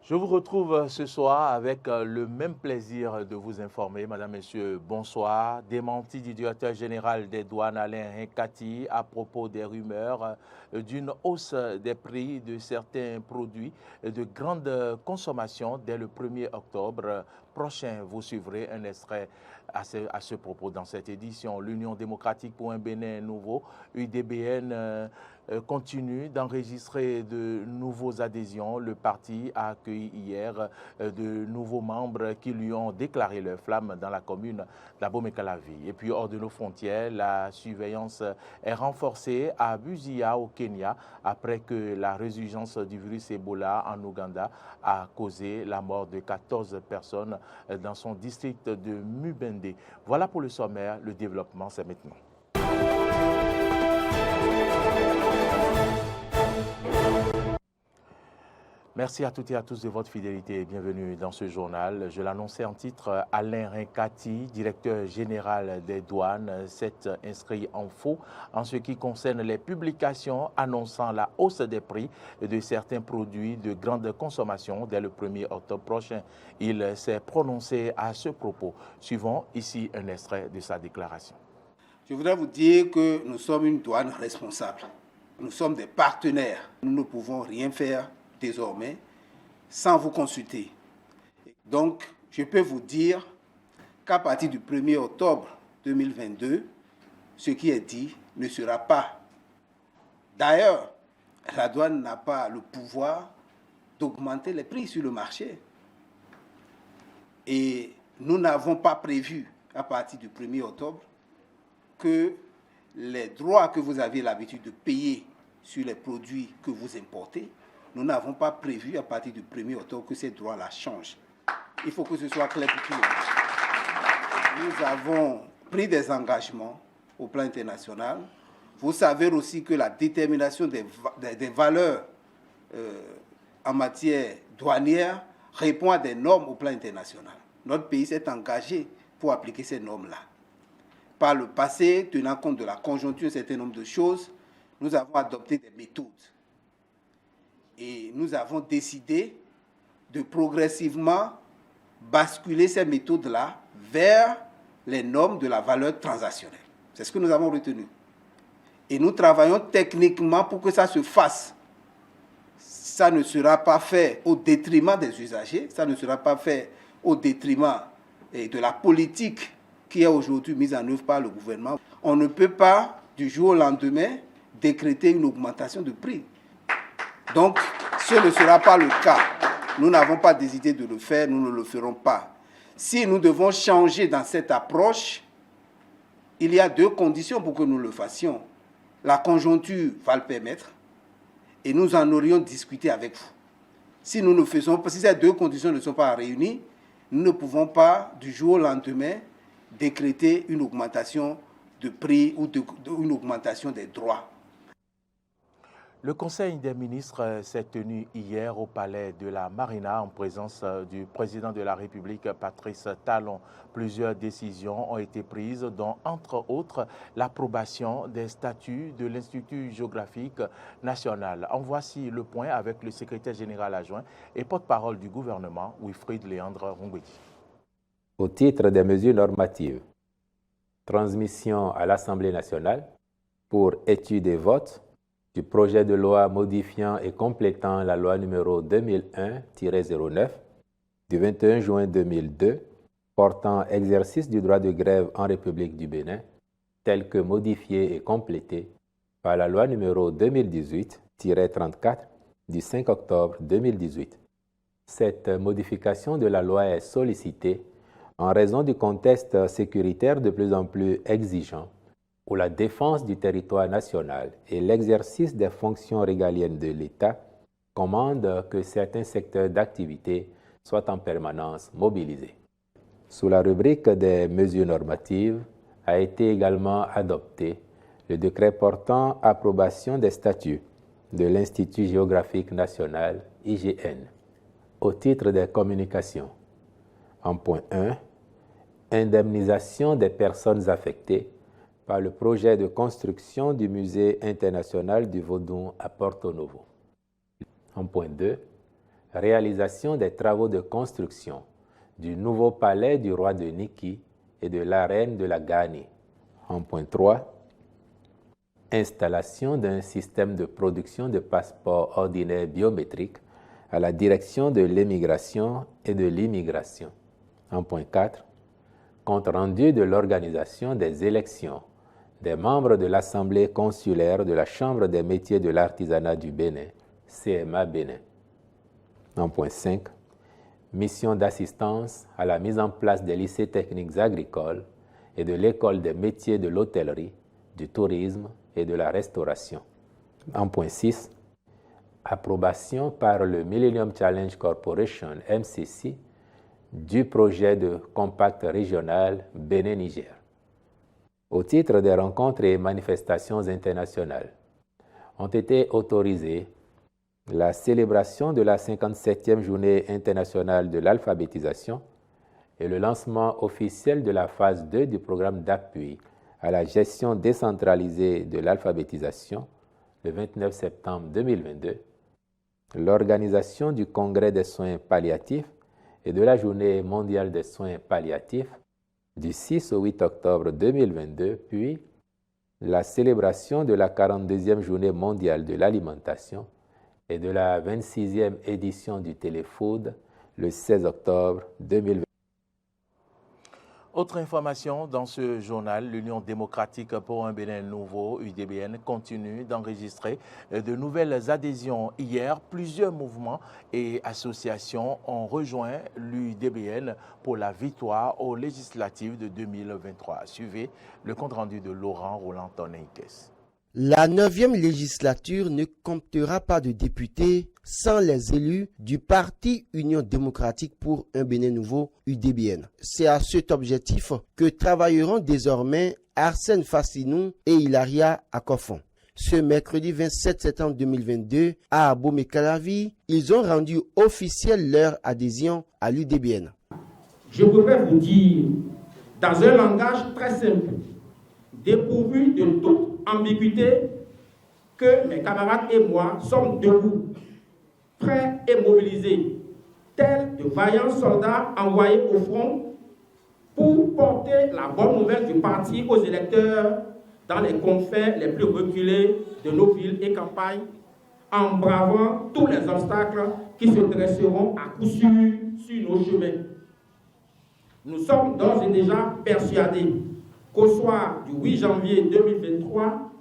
Je vous retrouve ce soir avec le même plaisir de vous informer. Madame, Messieurs, bonsoir. Démenti du directeur général des douanes Alain Hincati à propos des rumeurs d'une hausse des prix de certains produits de grande consommation dès le 1er octobre prochain. Vous suivrez un extrait à ce propos dans cette édition. L'Union démocratique pour un Bénin nouveau, UDBN, continue d'enregistrer de nouveaux adhésions. Le parti a accueilli hier de nouveaux membres qui lui ont déclaré leur flamme dans la commune d'Abomey-Calavi. Et puis hors de nos frontières, la surveillance est renforcée à Busia au Kenya après que la résurgence du virus Ebola en Ouganda a causé la mort de 14 personnes dans son district de Mubende. Voilà pour le sommaire, le développement c'est maintenant. Merci à toutes et à tous de votre fidélité et bienvenue dans ce journal. Je l'annonçais en titre, Alain Hincati, directeur général des douanes, s'est inscrit en faux en ce qui concerne les publications annonçant la hausse des prix de certains produits de grande consommation dès le 1er octobre prochain. Il s'est prononcé à ce propos. Suivons ici un extrait de sa déclaration. Je voudrais vous dire que nous sommes une douane responsable. Nous sommes des partenaires. Nous ne pouvons rien faire désormais sans vous consulter. Donc, je peux vous dire qu'à partir du 1er octobre 2022, ce qui est dit ne sera pas. D'ailleurs, la douane n'a pas le pouvoir d'augmenter les prix sur le marché. Et nous n'avons pas prévu, à partir du 1er octobre, que les droits que vous aviez l'habitude de payer sur les produits que vous importez, nous n'avons pas prévu à partir du 1er octobre que ces droits-là changent. Il faut que ce soit clair pour tout le monde. Nous avons pris des engagements au plan international. Vous savez aussi que la détermination des valeurs en matière douanière répond à des normes au plan international. Notre pays s'est engagé pour appliquer ces normes-là. Par le passé, tenant compte de la conjoncture, un certain nombre de choses, nous avons adopté des méthodes. Et nous avons décidé de progressivement basculer ces méthodes-là vers les normes de la valeur transactionnelle. C'est ce que nous avons retenu. Et nous travaillons techniquement pour que ça se fasse. Ça ne sera pas fait au détriment des usagers, ça ne sera pas fait au détriment de la politique qui est aujourd'hui mise en œuvre par le gouvernement. On ne peut pas, du jour au lendemain, décréter une augmentation de prix. Donc, ce ne sera pas le cas. Nous n'avons pas décidé de le faire, nous ne le ferons pas. Si nous devons changer dans cette approche, il y a deux conditions pour que nous le fassions. La conjoncture va le permettre et nous en aurions discuté avec vous. Si nous ne faisons pas, si ces deux conditions ne sont pas réunies, nous ne pouvons pas, du jour au lendemain, décréter une augmentation de prix ou une augmentation des droits. Le Conseil des ministres s'est tenu hier au palais de la Marina en présence du président de la République, Patrice Talon. Plusieurs décisions ont été prises, dont entre autres l'approbation des statuts de l'Institut géographique national. En voici le point avec le secrétaire général adjoint et porte-parole du gouvernement, Wilfrid Léandre Rungwedi. Au titre des mesures normatives, transmission à l'Assemblée nationale pour étude et vote du projet de loi modifiant et complétant la loi numéro 2001-09 du 21 juin 2002 portant exercice du droit de grève en République du Bénin, tel que modifié et complété par la loi numéro 2018-34 du 5 octobre 2018. Cette modification de la loi est sollicitée en raison du contexte sécuritaire de plus en plus exigeant, où la défense du territoire national et l'exercice des fonctions régaliennes de l'État commandent que certains secteurs d'activité soient en permanence mobilisés. Sous la rubrique des mesures normatives a été également adopté le décret portant approbation des statuts de l'Institut géographique national, IGN, au titre des communications. En point 1, indemnisation des personnes affectées par le projet de construction du Musée international du Vodou à Porto Novo. En point 2, réalisation des travaux de construction du nouveau palais du roi de Niki et de la reine de la Ghani. En point 3, installation d'un système de production de passeports ordinaires biométriques à la direction de l'émigration et de l'immigration. En point 4, compte rendu de l'organisation des élections des membres de l'Assemblée consulaire de la Chambre des métiers de l'artisanat du Bénin, CMA Bénin. En point 5, mission d'assistance à la mise en place des lycées techniques agricoles et de l'école des métiers de l'hôtellerie, du tourisme et de la restauration. En point 6, approbation par le Millennium Challenge Corporation, MCC, du projet de compact régional Bénin-Niger. Au titre des rencontres et manifestations internationales, ont été autorisées la célébration de la 57e journée internationale de l'alphabétisation et le lancement officiel de la phase 2 du programme d'appui à la gestion décentralisée de l'alphabétisation le 29 septembre 2022, l'organisation du Congrès des soins palliatifs et de la Journée mondiale des soins palliatifs du 6 au 8 octobre 2022, puis la célébration de la 42e Journée mondiale de l'alimentation et de la 26e édition du Téléfood le 16 octobre 2022. Autre information dans ce journal, l'Union démocratique pour un Bénin nouveau, UDBN, continue d'enregistrer de nouvelles adhésions. Hier, plusieurs mouvements et associations ont rejoint l'UDBN pour la victoire aux législatives de 2023. Suivez le compte-rendu de Laurent Roland-Tonneikes. La 9e législature ne comptera pas de députés sans les élus du Parti Union démocratique pour un Bénin nouveau, UDBN. C'est à cet objectif que travailleront désormais Arsène Fassinou et Hilaria Akofon. Ce mercredi 27 septembre 2022, à Abomey-Calavi, ils ont rendu officielle leur adhésion à l'UDBN. Je voudrais vous dire, dans un langage très simple, dépourvu de toute ambiguïté, que mes camarades et moi sommes debout, prêts et mobilisés, tels de vaillants soldats envoyés au front pour porter la bonne nouvelle du parti aux électeurs dans les confins les plus reculés de nos villes et campagnes, en bravant tous les obstacles qui se dresseront à coup sûr sur nos chemins. Nous sommes d'ores et déjà persuadés qu'au soir du 8 janvier 2023,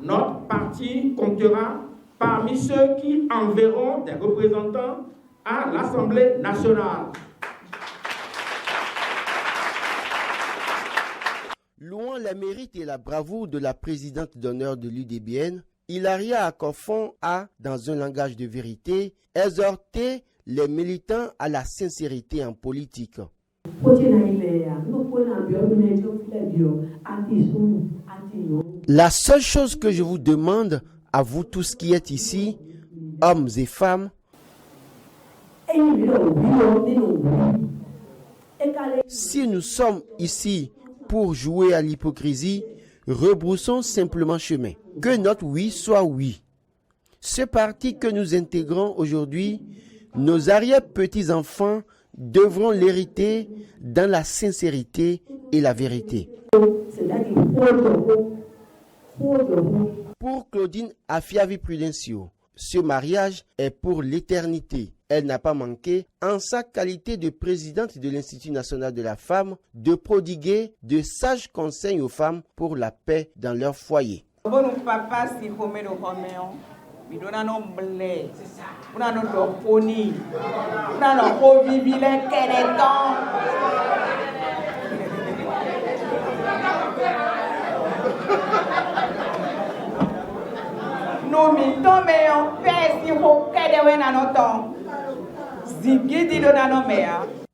notre parti comptera parmi ceux qui enverront des représentants à l'Assemblée nationale. Louant les mérites et la bravoure de la présidente d'honneur de l'UDBN, Hilaria Akofon a, dans un langage de vérité, exhorté les militants à la sincérité en politique. La seule chose que je vous demande, à vous tous qui êtes ici, hommes et femmes, si nous sommes ici pour jouer à l'hypocrisie, rebroussons simplement chemin. Que notre oui soit oui. Ce parti que nous intégrons aujourd'hui, nos arrière-petits-enfants devront l'hériter dans la sincérité et la vérité. Pour Claudine Afiavi Prudencio, ce mariage est pour l'éternité. Elle n'a pas manqué, en sa qualité de présidente de l'Institut national de la femme, de prodiguer de sages conseils aux femmes pour la paix dans leur foyer.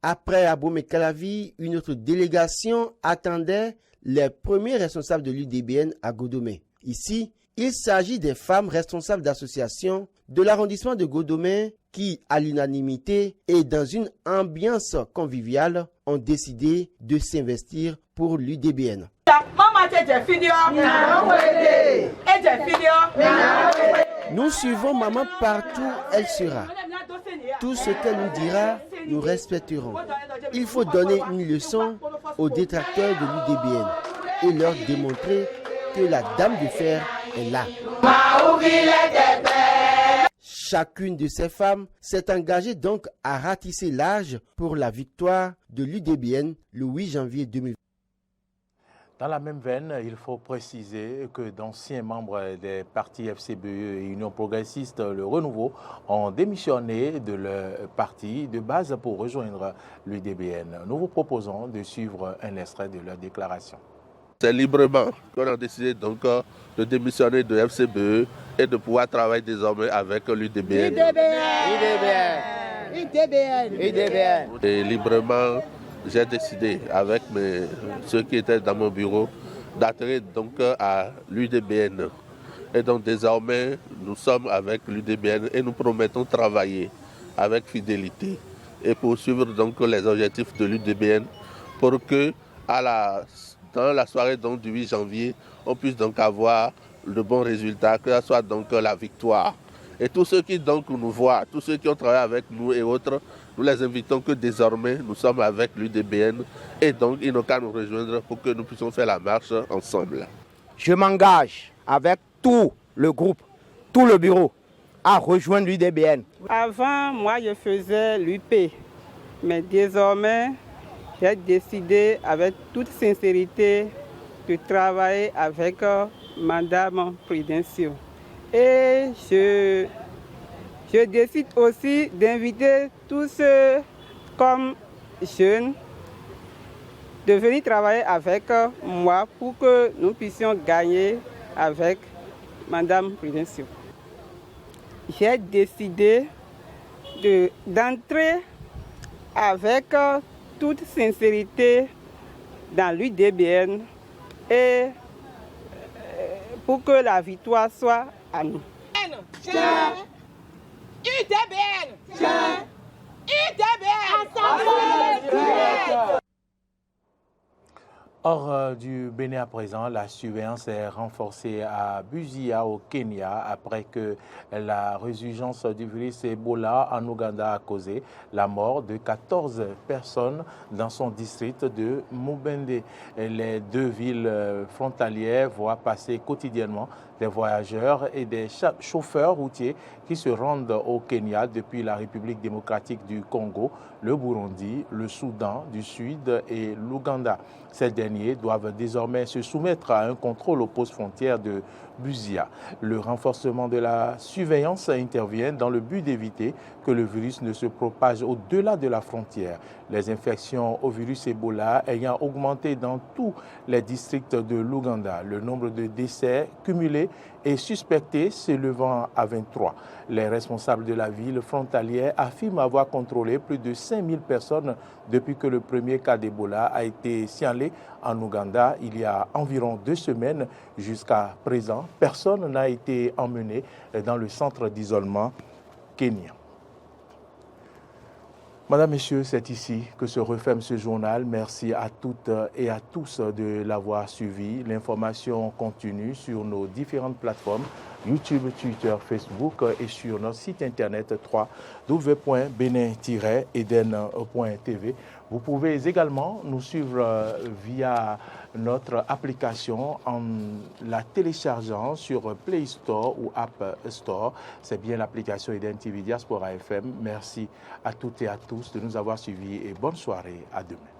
Après Abomey-Calavi, une autre délégation attendait les premiers responsables de l'UDBN à Godomé. Ici, il s'agit des femmes responsables d'associations de l'arrondissement de Godomé qui, à l'unanimité et dans une ambiance conviviale, ont décidé de s'investir pour l'UDBN. Nous suivons maman partout où elle sera. Tout ce qu'elle nous dira, nous respecterons. Il faut donner une leçon aux détracteurs de l'UDBN et leur démontrer que la dame de fer est là. Chacune de ces femmes s'est engagée donc à ratisser large pour la victoire de l'UDBN le 8 janvier 2020. Dans la même veine, il faut préciser que d'anciens membres des partis FCBE et Union progressiste Le Renouveau ont démissionné de leur parti de base pour rejoindre l'UDBN. Nous vous proposons de suivre un extrait de leur déclaration. C'est librement qu'on a décidé donc de démissionner de FCBE et de pouvoir travailler désormais avec l'UDBN. Et librement, j'ai décidé avec ceux qui étaient dans mon bureau d'atterrir donc à l'UDBN. Et donc désormais, nous sommes avec l'UDBN et nous promettons travailler avec fidélité et poursuivre donc les objectifs de l'UDBN pour que dans la soirée donc du 8 janvier, on puisse donc avoir le bon résultat, que ce soit donc la victoire. Et tous ceux qui donc nous voient, tous ceux qui ont travaillé avec nous et autres, nous les invitons que désormais nous sommes avec l'UDBN et donc ils n'ont qu'à nous rejoindre pour que nous puissions faire la marche ensemble. Je m'engage avec tout le groupe, tout le bureau à rejoindre l'UDBN. Avant, moi je faisais l'UP, mais désormais j'ai décidé avec toute sincérité de travailler avec Madame Prudencio. Et je décide aussi d'inviter tous ceux comme jeunes de venir travailler avec moi pour que nous puissions gagner avec Madame Prudencio. J'ai décidé d'entrer avec toute sincérité dans l'UDBN et pour que la victoire soit à nous. Hors du Bénin à présent, la surveillance est renforcée à Busia au Kenya après que la résurgence du virus Ebola en Ouganda a causé la mort de 14 personnes dans son district de Mubende. Les deux villes frontalières voient passer quotidiennement des voyageurs et des chauffeurs routiers qui se rendent au Kenya depuis la République démocratique du Congo, le Burundi, le Soudan du Sud et l'Ouganda. Ces derniers doivent désormais se soumettre à un contrôle aux postes frontières de Busia. Le renforcement de la surveillance intervient dans le but d'éviter que le virus ne se propage au-delà de la frontière. Les infections au virus Ebola ayant augmenté dans tous les districts de l'Ouganda, le nombre de décès cumulés et suspectés s'élevant à 23. Les responsables de la ville frontalière affirment avoir contrôlé plus de 5000 personnes depuis que le premier cas d'Ebola a été signalé en Ouganda il y a environ 2 semaines. Jusqu'à présent, personne n'a été emmené dans le centre d'isolement kenyan. Madame, Messieurs, c'est ici que se referme ce journal. Merci à toutes et à tous de l'avoir suivi. L'information continue sur nos différentes plateformes, YouTube, Twitter, Facebook et sur notre site internet www.benin-eden.tv. Vous pouvez également nous suivre via notre application en la téléchargeant sur Play Store ou App Store. C'est bien l'application Eden TV Diaspora FM. Merci à toutes et à tous de nous avoir suivis et bonne soirée. À demain.